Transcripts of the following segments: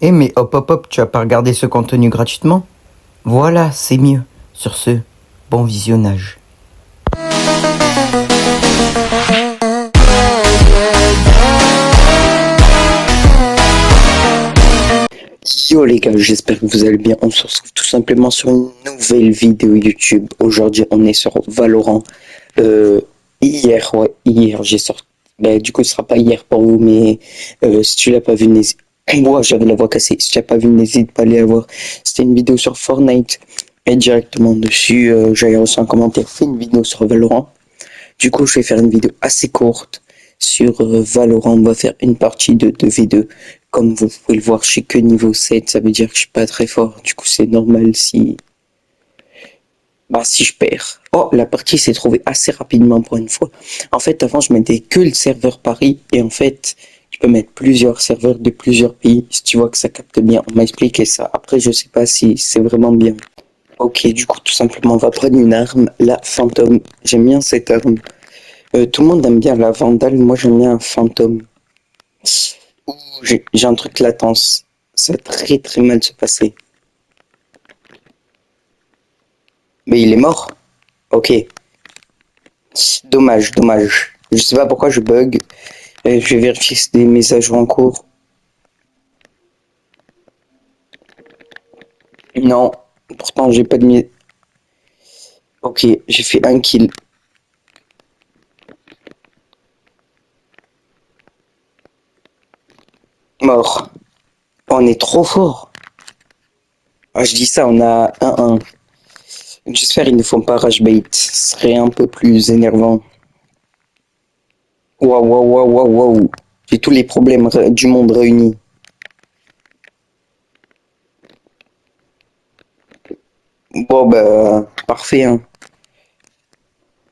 Eh mais hop hop hop, tu as pas regardé ce contenu gratuitement? Voilà, c'est mieux. Sur ce, bon visionnage. Yo les gars, j'espère que vous allez bien. On se retrouve tout simplement sur une nouvelle vidéo YouTube. Aujourd'hui, on est sur Valorant. Hier, j'ai sorti. Bah, du coup, ce sera pas hier pour vous, mais si tu l'as pas vu, n'hésite. Moi, j'avais la voix cassée. Si tu l'as pas vu, n'hésite pas à aller la voir. C'était une vidéo sur Fortnite. Et directement dessus, j'avais reçu un commentaire. Fais une vidéo sur Valorant. Du coup, je vais faire une vidéo assez courte sur Valorant. On va faire une partie de 2v2. Comme vous pouvez le voir, je suis que niveau 7. Ça veut dire que je suis pas très fort. Du coup, c'est normal si je perds. Oh, la partie s'est trouvée assez rapidement pour une fois. En fait, avant, je mettais que le serveur Paris. Et en fait, tu peux mettre plusieurs serveurs de plusieurs pays. Si tu vois que ça capte bien, on m'a expliqué ça. Après, je sais pas si c'est vraiment bien. Ok, du coup, tout simplement, on va prendre une arme, la Phantom. J'aime bien cette arme. Tout le monde aime bien la Vandale, moi j'aime bien un fantôme. Ouh, j'ai un truc latence. Ça va très très mal se passer. Mais il est mort. Ok. Dommage, dommage. Je sais pas pourquoi je bug. Je vais vérifier si c'est des messages en cours. Non. Pourtant j'ai pas de Ok, j'ai fait un kill. Mort. On est trop fort. Ah, je dis ça, on a 1-1. J'espère qu'ils ne font pas rush bait. Ce serait un peu plus énervant. Waouh, waouh, waouh, waouh, waouh. J'ai tous les problèmes du monde réunis. Bon, bah, parfait, hein.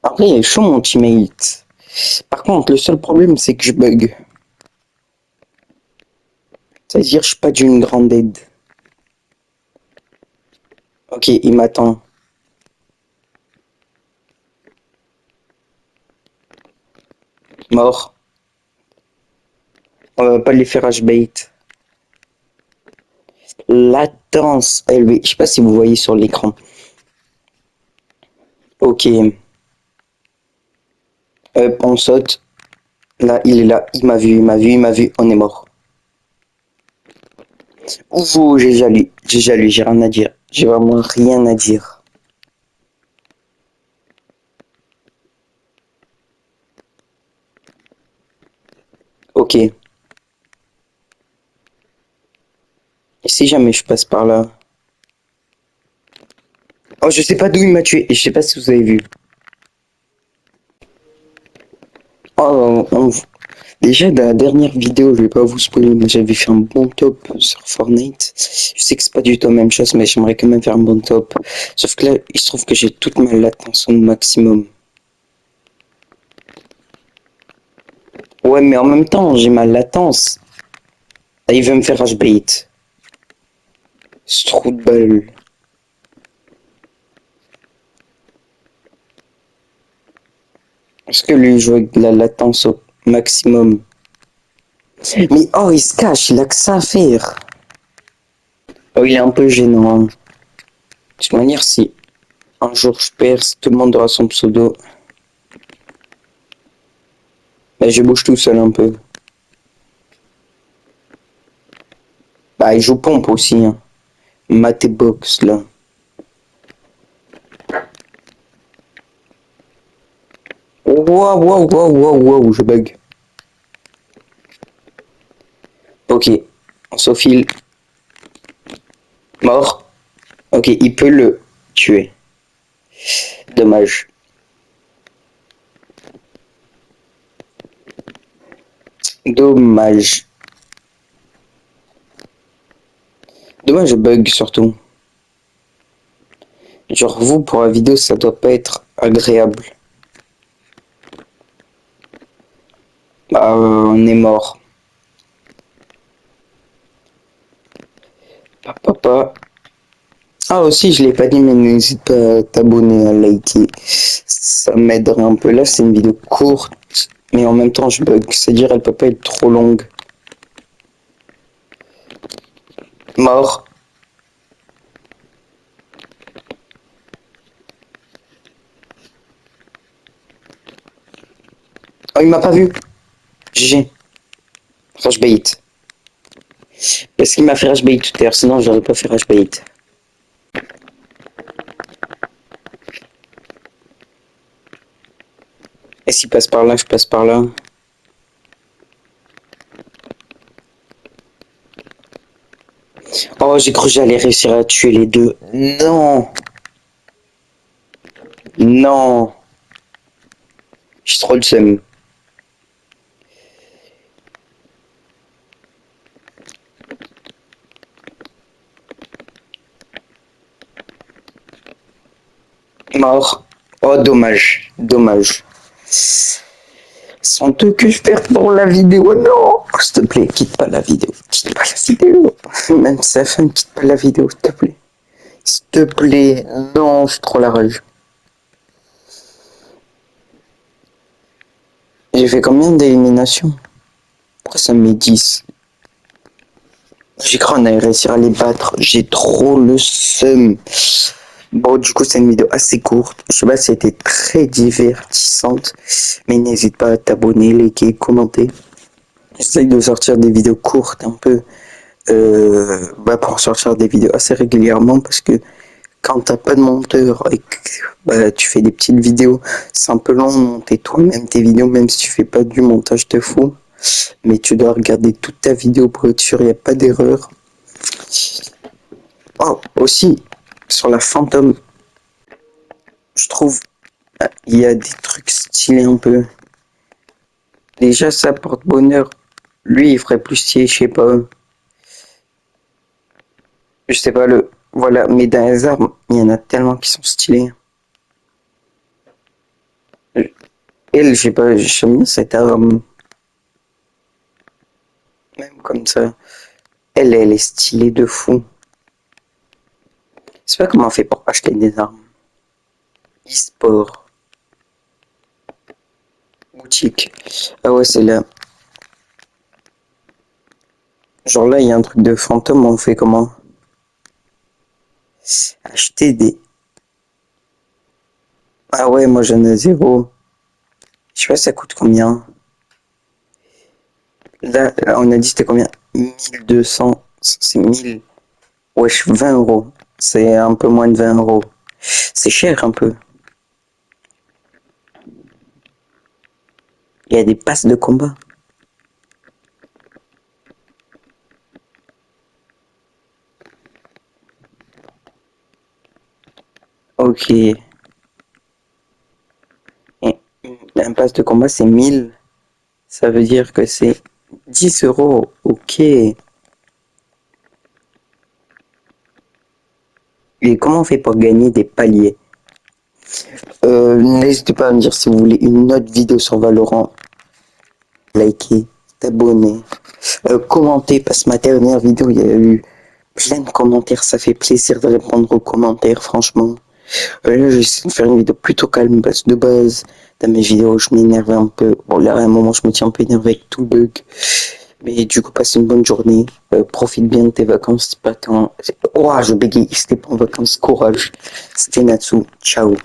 Après, il est chaud, mon teammate. Par contre, le seul problème, c'est que je bug. C'est-à-dire, je suis pas d'une grande aide. Ok, il m'attend. Mort. On va pas les faire H-bait. Latence élevée. Je sais pas si vous voyez sur l'écran. Ok. On saute. Là, il est là. Il m'a vu, il m'a vu, il m'a vu. On est mort. Ouh, j'ai jaloux. J'ai jaloux, j'ai rien à dire. J'ai vraiment rien à dire. Ok. Et si jamais je passe par là. Oh, je sais pas d'où il m'a tué. Je sais pas si vous avez vu. Oh, déjà, dans la dernière vidéo, je vais pas vous spoiler, mais j'avais fait un bon top sur Fortnite. Je sais que c'est pas du tout la même chose, mais j'aimerais quand même faire un bon top. Sauf que là, il se trouve que j'ai toute ma latence au maximum. Ouais, mais en même temps, j'ai ma latence. Ah, il veut me faire H-bait. Ce trou de balle. Est-ce que lui joue avec de la latence au maximum? Mais oh, il se cache, il a que ça à faire. Oh, il est un peu gênant, hein. De toute manière, si un jour je perds, tout le monde aura son pseudo. Mais je bouge tout seul un peu. Bah, il joue pompe aussi, hein. Maté box, là. Waouh, waouh, waouh, waouh, waouh, je bug. Ok, on s'aufile. Mort. Ok, il peut le tuer. Dommage. Dommage. Dommage, je bug surtout. Genre, vous, pour la vidéo, ça doit pas être agréable. Bah, on est mort. Papa. Ah, aussi, je l'ai pas dit, mais n'hésite pas à t'abonner, à liker. Ça m'aiderait un peu. Là, c'est une vidéo courte, mais en même temps, je bug. C'est-à-dire, elle peut pas être trop longue. Mort. Oh, il m'a pas vu. GG. Rush bait. Parce qu'il m'a fait rush bait tout à l'heure, sinon j'aurais pas fait rush bait. Et s'il passe par là, je passe par là. Oh, j'ai cru que j'allais réussir à tuer les deux. Non. Non. J'ai trop le seum. Mort. Oh, dommage. Dommage. Sans te que je perds pour la vidéo. Non. S'il te plaît, quitte pas la vidéo. Quitte pas la vidéo. Même sa femme, quitte pas la vidéo, s'il te plaît. S'il te plaît. Non, je suis trop la rage. J'ai fait combien d'éliminations? Pourquoi ça me met 10? J'ai cru qu'on allait réussir à les battre. J'ai trop le seum. Bon, du coup, c'est une vidéo assez courte. Je sais pas si elle était très divertissante. Mais n'hésite pas à t'abonner, liker, commenter. J'essaye de sortir des vidéos courtes un peu. Pour sortir des vidéos assez régulièrement. Parce que quand t'as pas de monteur et que tu fais des petites vidéos, c'est un peu long de monter toi-même tes vidéos. Même si tu fais pas du montage de fou. Mais tu dois regarder toute ta vidéo pour être sûr il n'y a pas d'erreur. Oh, aussi, sur la Phantom, je trouve il y a des trucs stylés un peu. Déjà, ça porte bonheur. Lui, il ferait plus stylé, je sais pas. Je sais pas le. Voilà, mais dans les armes, il y en a tellement qui sont stylés. Elle, je sais pas, j'aime bien cette arme. Même comme ça. Elle est stylée de fou. Je sais pas comment on fait pour acheter des armes. E-sport. Boutique. Ah ouais, c'est là. Genre là, il y a un truc de fantôme, on fait comment? Acheter des... Ah ouais, moi j'en ai zéro. Je sais pas ça coûte combien. Là, on a dit c'était combien? 1200. C'est 1000. Wesh, 20 euros. C'est un peu moins de 20 euros. C'est cher un peu. Il y a des passes de combat. Ok. Et un pass de combat c'est 1000. Ça veut dire que c'est 10 euros. Ok. Et comment on fait pour gagner des paliers? N'hésitez pas à me dire si vous voulez une autre vidéo sur Valorant. Likez, t'abonner, commenter, parce que ma dernière vidéo, il y a eu plein de commentaires. Ça fait plaisir de répondre aux commentaires, franchement. Là, j'essaie de faire une vidéo plutôt calme, parce que de base, dans mes vidéos, je m'énerve un peu. Bon, là, à un moment, je me tiens un peu énervé avec tout bug. Mais du coup, passe une bonne journée. Profite bien de tes vacances. C'est pas quand... Oh, je bégaye. C'était pas en vacances. Courage. C'était Natsu. Ciao.